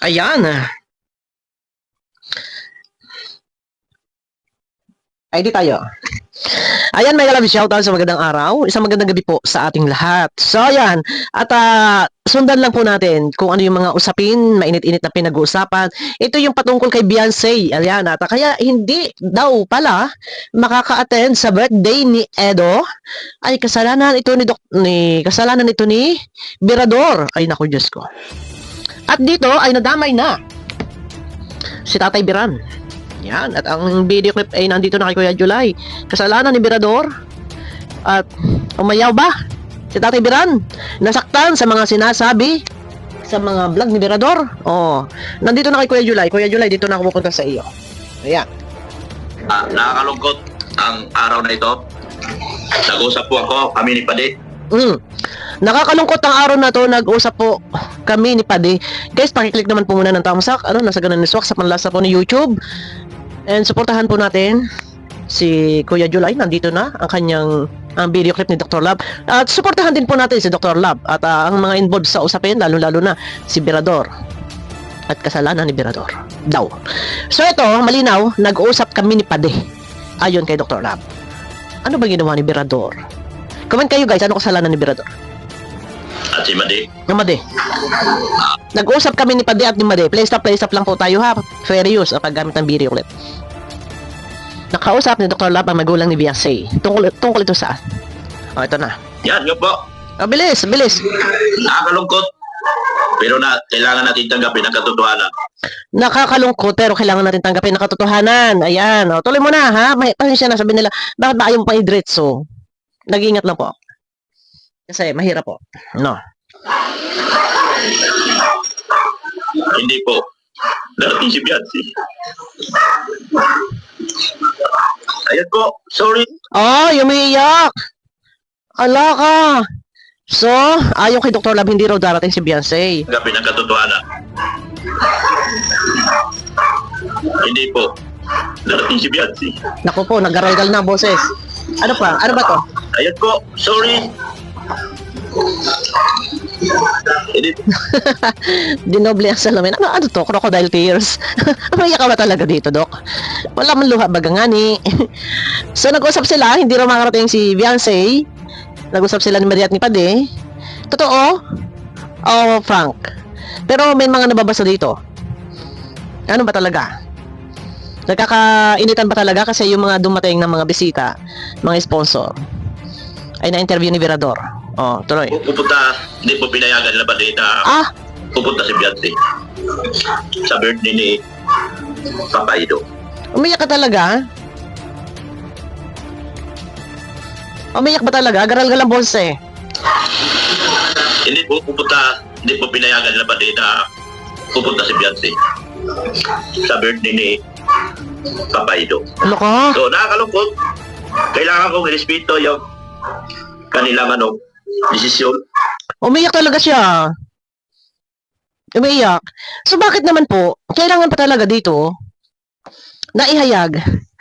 Ayan. Ay, di tayo. Ayan, may love shoutout sa magandang araw. Isang magandang gabi po sa ating lahat. So, ayan. At sundan lang po natin kung ano yung mga usapin, mainit-init na pinag-uusapan. Ito yung patungkol kay Beyonce. Ayan. At kaya hindi daw pala makaka-attend sa birthday ni Edo. Ay, kasalanan ito ni Birador. Ay, naku, Diyos ko. At dito ay nadamay na si Tatay Biran. Yan, at ang video clip ay nandito na kay Kuya July. Kasalanan ni Birador. At umayaw ba si Tatay Biran? Nasaktan sa mga sinasabi sa mga vlog ni Birador. Oh, nandito na kay Kuya July. Kuya July, dito na ako pupunta sa iyo. Ayan. Nakakalungkot ang araw na ito. Nag-usap po ako, kami ni Padi. Nakakalungkot ang araw na to. Nag-usap po kami ni Padi. Guys, pakiclick naman po muna ng thumbs up. Nasa ganun ni Swak sa panlasa po ni YouTube. And supportahan po natin si Kuya July. Nandito na ang video clip ni Dr. Lab. At supportahan din po natin si Dr. Lab. At ang mga involved sa usapin, lalo-lalo na si Birador. At kasalanan ni Birador daw. So ito, malinaw, nag-uusap kami ni Padi. Ayon kay Dr. Lab. Ano ba ginawa ni Birador? Comment kayo guys, ano kasalanan ni Birador? At si Madi. Yung Madi. Nag-usap kami ni Padi at ni Madi. Play stop lang po tayo ha. Fair use ang paggamit ng video clip. Nakausap ni Dr. Lab ang magulang ni Beyonce. Tungkol ito saan? O, ito na. Yan, yun po. O, bilis. Nakakalungkot. Pero kailangan natin tanggapin ang katotohanan. Nakakalungkot pero kailangan natin tanggapin ang katotohanan. Ayan. O, tuloy mo na ha. May pasensya na, sabi nila. Bakit ba ayaw mo pa i-diretso? Nag-iingat lang po. Kasi mahirap po. No. Hindi po. Darating si Beyonce. Ayan po. Sorry. Oh, umiiyak. Ala ka. So, ayon kay Dr. Lab, hindi raw darating si Beyonce. Tanggapin ang katotohanan. Hindi po. Darating si Beyonce. Naku po, nag-aral na boses. Ano pa? Ano ba to? Ayan po. Sorry. Hindi. Dinoble ang salamin. Ano to? Crocodile tears. Maiyak ka ba talaga dito, Dok? Wala man luha bagangani. So, nag-usap sila. Hindi raw makarating si Beyonce. Nag-usap sila ni Maria at ni Padi. Totoo? Oh, Frank. Pero may mga nababasa dito. Ano ba talaga? Nagkakainitan ba talaga kasi yung mga dumating ng mga bisita, mga sponsor, ay na-interview ni Birador. Oh, tuloy. Pupunta, hindi po pinayagan na balita. Pupunta si Beyonce sa birthday ni Papa Ido. Umiyak ka talaga? Umiyak ba talaga? Garal-gal ang boses eh. Hindi po pupunta, hindi po pinayagan na balita. Pupunta si Beyonce sa birthday ni Papa Ido. Ano ka? So, nakakalungkot. Kailangan kong irespeto yung kanilang desisyon. Umiyak talaga siya. Umiyak. So bakit naman po, kailangan pa talaga dito na ihayag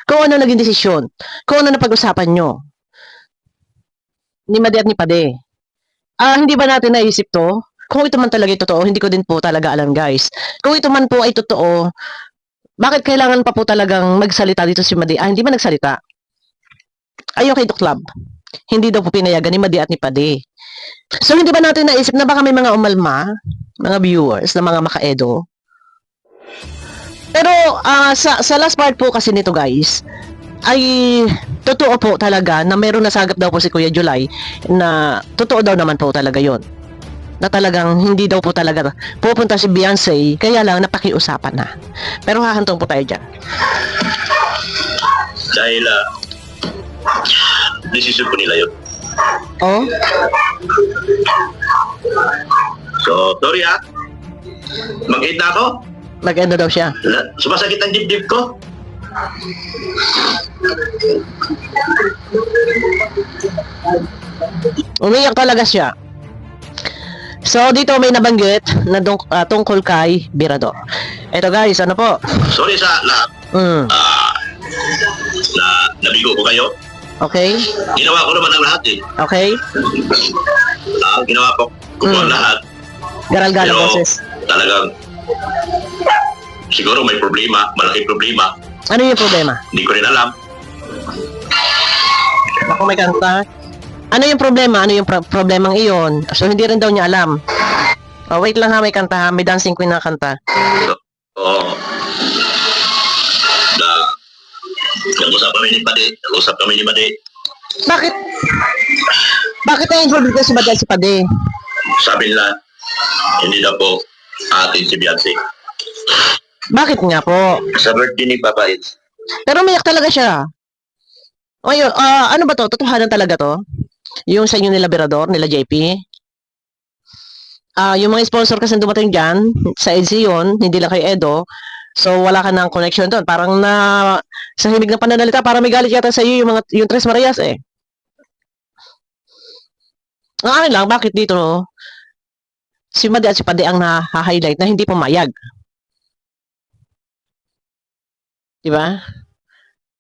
kung ano naging desisyon, kung ano napag-usapan nyo ni Madi at ni Pade. Hindi ba natin naisip to? Kung ito man talaga totoo, hindi ko din po talaga alam guys. Kung ito man po ay totoo, bakit kailangan pa po talagang magsalita dito si Madi? Hindi ba nagsalita? Ayon kay Doc Lab, hindi daw po pinayagan ni Madi at ni Pade. So hindi ba natin naisip na baka may mga umalma, mga viewers na mga maka-edo? Pero sa last part po kasi nito guys, ay totoo po talaga na mayroong nasagap daw po si Kuya July na totoo daw naman po talaga yon, na talagang hindi daw po talaga pupunta si Beyonce, kaya lang napakiusapan na. Pero hahantong po tayo dyan. Dahil desisyon po nila yun. Oh? So, sorry mag-eat na ako. Mag-ano daw siya? Sumasakit ang dibdib ko. Umiyak talaga siya. So, dito may nabanggit na tungkol kay Birador. Ito guys, ano po? Sorry sa lahat. Na nabigo ko kayo. Okay? Ginawa ko naman ang lahat eh. Okay? Ginawa ko ang lahat. Garal-garal Pero boses. talagang Siguro may problema, malaking problema. Ano yung problema? Hindi ko rin alam. Ako may kanta. Ano yung problema? Ano yung problemang iyon? So, hindi rin daw niya alam. Oh, wait lang ha, may kanta ha. May dancing queen na kanta. Oo. Nag-usap kami ni Pade. Nag-usap kami ni Pade. Bakit? Bakit na-involve dito si Badal si Pade? Sabi nila, hindi daw po atin si Beyonce. Bakit nga po? Sa birthday ni Papa Eds. Pero umiyak talaga siya. O yun, ano ba to? Totohanan talaga to? Yung sa inyo nila Berador, nila JP? Yung mga sponsor kasi dumating dyan, sa EDC yun, hindi lang kay Edo. So, wala ka ng connection doon. Parang sa himig ng pananalita, parang may galit yata sa iyo yung Tres Marias eh. Ang akin lang, bakit dito, no? Si Madi at si Pade ang na-highlight na hindi pumayag. Diba?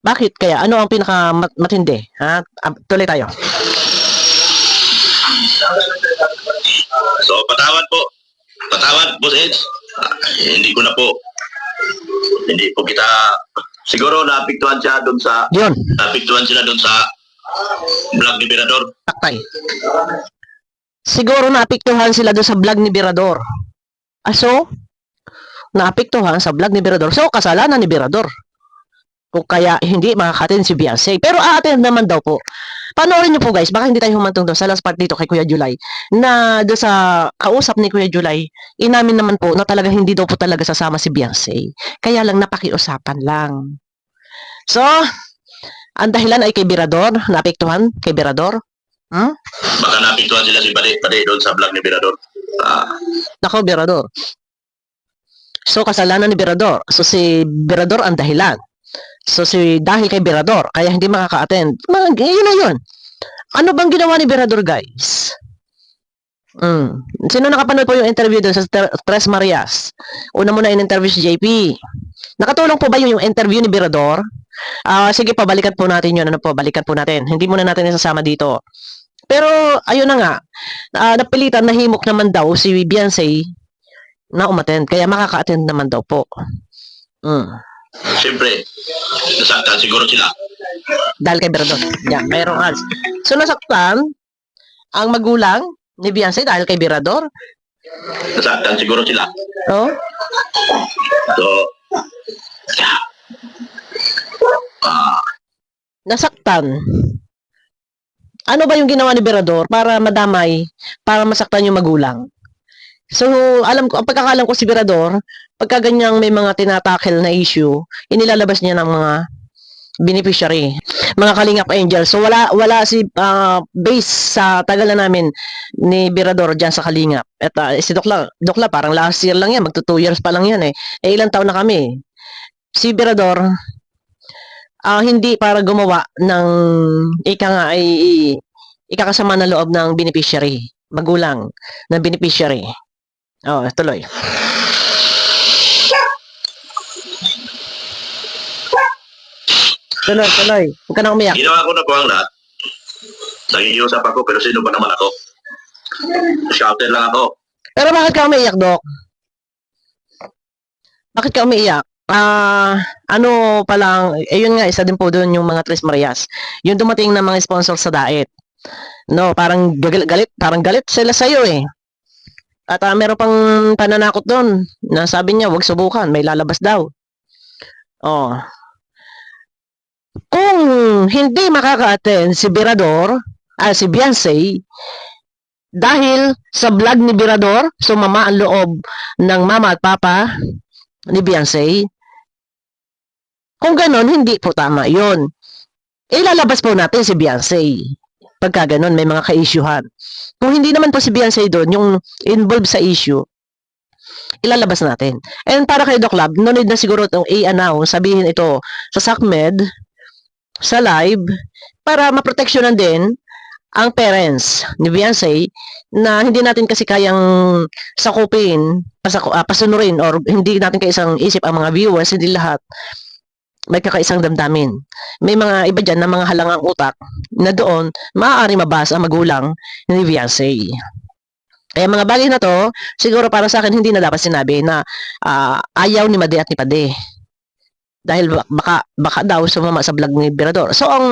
Bakit kaya? Ano ang pinaka-matindi? Ha? Tuloy tayo. So, patawad po. Patawad, Boss Eds. Hindi ko na po. Hindi po kita... Siguro naapektuhan siya doon sa... Yun, Naapektuhan sila doon sa vlog ni Berador. taktay. Siguro naapektuhan sila doon sa vlog ni Berador. So, naapektuhan sa vlog ni Berador. So, kasalanan ni Berador. Kung kaya hindi makakatin si Beyonce. Pero aatin naman daw po. Panoorin niyo po guys, baka hindi tayo humantong doon sa last part dito kay Kuya July. Na doon sa kausap ni Kuya July, inamin naman po na talaga hindi daw po talaga sasama si Beyonce. Kaya lang napakiusapan lang. So, ang dahilan ay kay Berador, naapektuhan kay Berador. Baka naapektuhan sila si Pade doon sa vlog ni Berador. Nako, Berador. So, kasalanan ni Berador. So, si Berador ang dahilan. So, dahil kay Berador, kaya hindi makaka-attend. Yun na yun. Ano bang ginawa ni Berador, guys? Sino nakapanood po yung interview doon sa Tres Marias? Una muna in-interview si JP. Nakatulong po ba yung interview ni Berador? Sige, pabalikan po natin yun. Ano po, balikan po natin. Hindi muna natin isasama dito. Pero, ayun na nga. Napilitan, nahimok naman daw si Beyonce na umattend. Kaya makaka-attend naman daw po. Siyempre, nasaktan siguro sila. Dahil kay Berador. Yan, mayroong ads. So, nasaktan ang magulang ni Beyonce dahil kay Berador. Nasaktan siguro sila. Oh? So, Nasaktan. Ano ba yung ginawa ni Berador para madamay, para masaktan yung magulang? So, ang pagkakalam ko si Berador, pagka ganyang may mga tinatakel na issue, inilalabas niya ng mga beneficiary, mga Kalingap Angel. So, wala si base sa tagal na namin ni Berador dyan sa Kalingap. At si Dokla, parang last year lang yan, magto 2 years pa lang yan eh. Ilang taon na kami. Si Berador, hindi para gumawa ng ikakasama na loob ng beneficiary, magulang ng beneficiary. Oh, tuloy. Tuloy. Huwag ka na umiyak. ginawa ko na po ang lahat. Nakikiusap ako, pero sino ba naman ako? Shouter lang ako. Pero bakit ka umiiyak, Dok? Bakit ka umiiyak? Ano pa lang, yun nga, isa din po doon yung mga Tres Marias. Yung dumating na mga sponsor sa diet. No, parang galit sila sa'yo eh. At meron pang pananakot doon na sabi niya, wag subukan, may lalabas daw. Oh. Kung hindi makaka-attend si Berador, si Beyonce, dahil sa vlog ni Berador, sumama ang loob ng mama at papa ni Beyonce, kung ganon, hindi po tama yun. Ilalabas po natin si Beyonce. Pagka ganon, may mga ka-issuehan. Kung hindi naman po si Beyonce doon, yung involved sa issue, ilalabas natin. And para kay Doc Lab, no need na siguro itong i-announce, sabihin ito sa SACMED, sa live, para maproteksyonan din ang parents ni Beyonce na hindi natin kasi kayang sakupin, pasunurin, or hindi natin kaisang isip ang mga viewers, hindi lahat may kakaisang damdamin. May mga iba dyan na mga halangang utak na doon maaari mabasa ang magulang ni Beyonce. Kaya mga bagay na to, siguro para sa akin hindi na dapat sinabi na ayaw ni Made at ni Pade. Dahil baka daw sumama sa vlog ni Berador. So ang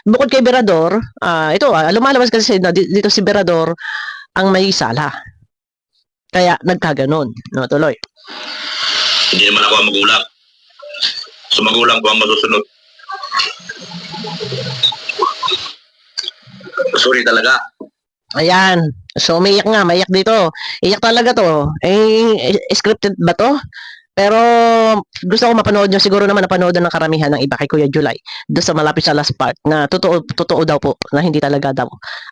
bukod kay Berador, ito lumalabas kasi na dito si Berador ang may sala. Kaya nagkaganon, no, tuloy. Hindi naman ako ang magulang. So magulang ko ang masusunod. Sorry talaga. Ayan. So, umiiyak nga. Maiyak dito. Iyak talaga to. Scripted ba to? Pero, gusto ko mapanood nyo. Siguro naman napanood ng karamihan ng iba kay Kuya July. Doon sa malapit sa last part na totoo daw po na hindi talaga daw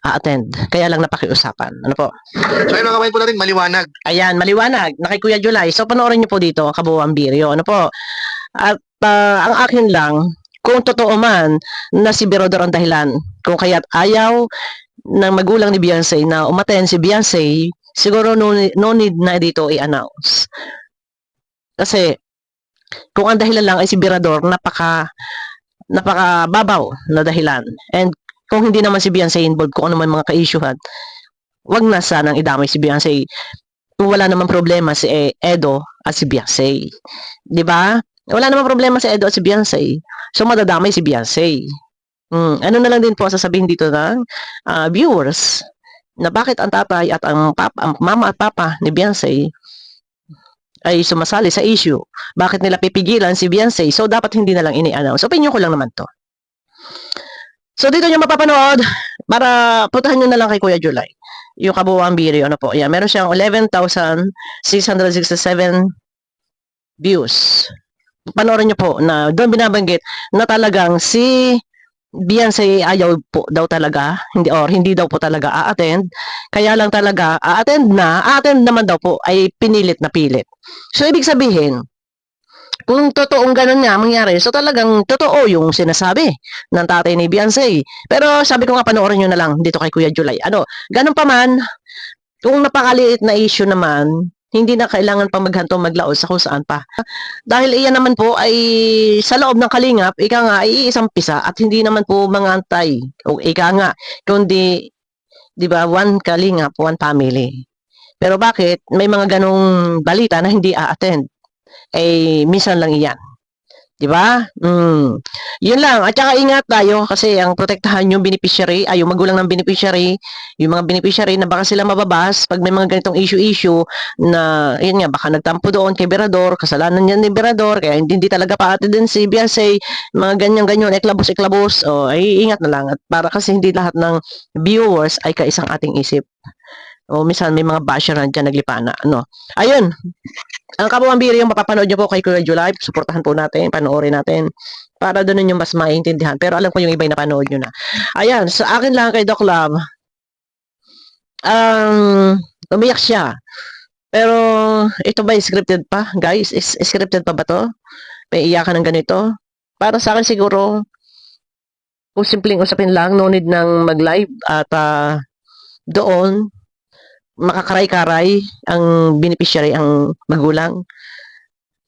a-attend. Kaya lang napakiusapan. Ano po? So ayun mga kabayan po natin, maliwanag. Ayan, maliwanag. Na kay Kuya July. So, panoorin nyo po dito ang kabuuan video. Ano po? At ang akin lang, kung totoo man na si Berador ang dahilan, kung kaya't ayaw ng magulang ni Beyonce na umaten si Beyonce, siguro no need na dito i-announce. Kasi, kung ang dahilan lang ay si Berador, napaka babaw na dahilan. And kung hindi naman si Beyonce involved, kung ano man mga ka-issuehan, wag na sanang idamay si Beyonce. Kung wala namang problema si Edo at si Beyonce. Di ba? Wala namang problema si Edo at si Beyonce. So, madadamay si Beyonce. Ano na lang din po sasabihin dito ng viewers na bakit ang tatay at ang mama at papa ni Beyonce ay sumasali sa issue. Bakit nila pipigilan si Beyonce? So, dapat hindi na lang ini-announce. Opinion ko lang naman to. So, dito nyo mapapanood para putahan nyo na lang kay Kuya July. Yung kabuuan video, ano po. Yan, meron siyang 11,667 views. Panoorin nyo po na doon binabanggit na talagang si Beyonce ayaw po daw talaga, hindi daw po talaga a-attend. Kaya lang talaga a-attend naman daw po ay pinilit na pilit. So ibig sabihin, kung totoong ganun nga mangyari, so talagang totoo yung sinasabi ng tatay ni Beyonce. Pero sabi ko nga panoorin nyo na lang dito kay Kuya July. Ganun pa man, kung napakaliit na issue naman, hindi na kailangan pa maghanto maglaos sa kung saan pa. Dahil iyan naman po ay sa loob ng kalingap, ika nga ay isang pisa at hindi naman po mga antay. O ika nga, kundi, di ba, one kalingap, one family. Pero bakit may mga ganong balita na hindi a-attend? Minsan lang iyan. Di ba? Yun lang. At saka ingat tayo kasi ang protektahan yung beneficiary, ay yung magulang ng beneficiary, yung mga beneficiary na baka sila mababas pag may mga ganitong issue na, yun nga, baka nagtampo doon kay Berador, kasalanan niya ni Berador, kaya hindi talaga paati din si Beyonce, mga ganyan-ganyan, eklabos-eklabos, ay ingat na lang. At para kasi hindi lahat ng viewers ay kaisang ating isip. Minsan may mga basher na dyan naglipana. Ayun. Ang kabuuan video yung mapapanood nyo po kay Kuya July. Suportahan po natin, panoorin natin. Para doon yung mas maintindihan. Pero alam ko yung iba yung napanood nyo na. Ayan, sa akin lang kay Doc Love, umiyak siya. Pero, ito ba scripted pa? Guys, scripted pa ba to? May iyakan ng ganito? Para sa akin siguro, kung simpleng usapin lang, no need nang mag-live at doon, makakaray-karay ang beneficiary, ang magulang.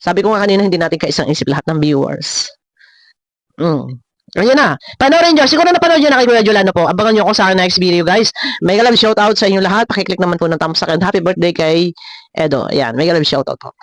Sabi ko nga kanina, hindi natin kaisang isip lahat ng viewers. Ayun na. Panoorin nyo. Siguro napanood nyo na kay Kuya Jolano po. Abangan nyo ako sa next video, guys. May love shoutout sa inyo lahat. Pakiclick naman po ng thumbs up and happy birthday kay Edo. Ayan. May love shoutout po.